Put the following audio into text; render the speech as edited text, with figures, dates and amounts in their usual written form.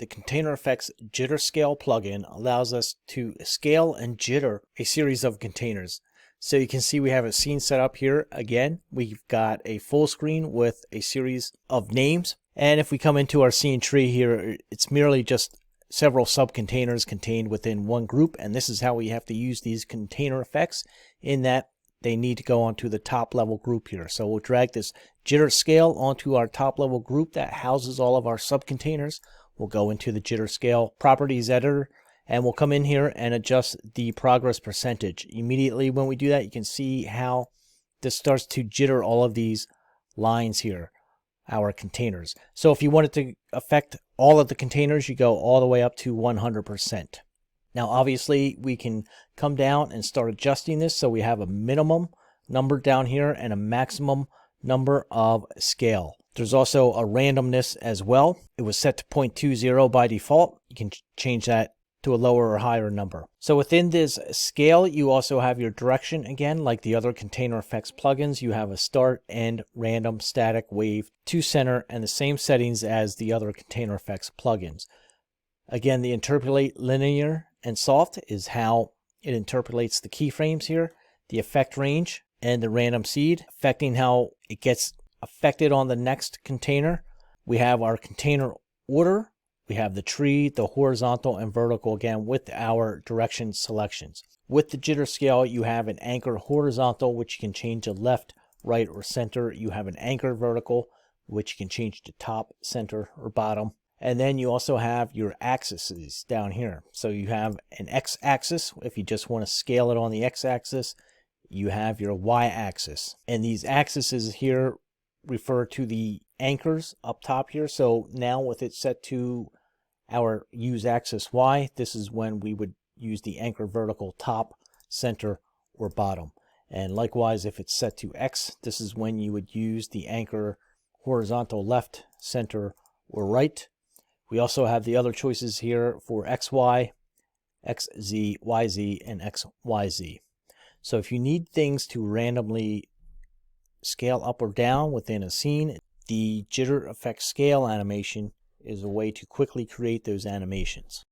The Container FX Jitter Scale plugin allows us to scale and jitter a series of containers. So you can see we have a scene set up here. Again, we've got a full screen with a series of names. And if we come into our scene tree here, it's merely just several sub-containers contained within one group. And this is how we have to use these container effects, in that they need to go onto the top level group here. So we'll drag this jitter scale onto our top level group that houses all of our sub-containers. We'll go into the jitter scale properties editor, and we'll come in here and adjust the progress percentage. Immediately when we do that, you can see how this starts to jitter all of these lines here, our containers. So if you wanted to affect all of the containers, you go all the way up to 100%. Now obviously we can come down and start adjusting this, so we have a minimum number down here and a maximum number of scale. There's also a randomness as well. It was set to 0.20 by default. You can change that to a lower or higher number. So within this scale, you also have your direction again, like the other Container FX plugins. You have a start, end, random, static, wave, to center, and the same settings as the other Container FX plugins. Again, the interpolate linear and soft is how it interpolates the keyframes here. The effect range and the random seed, affecting how it gets affected on the next container. We have our container order. We have the tree, the horizontal and vertical, again with our direction selections. With the jitter scale, you have an anchor horizontal, which you can change to left, right, or center. You have an anchor vertical, which you can change to top, center, or bottom. And then you also have your axes down here. So you have an x-axis if you just want to scale it on the x-axis. You have your y-axis. And these axes here refer to the anchors up top here. So now with it set to our use axis Y, this is when we would use the anchor vertical top, center, or bottom. And likewise, if it's set to X, this is when you would use the anchor horizontal left, center, or right. We also have the other choices here for XY, XZ, YZ, and XYZ. So if you need things to randomly scale up or down within a scene, the Jitter FX Scale animation is a way to quickly create those animations.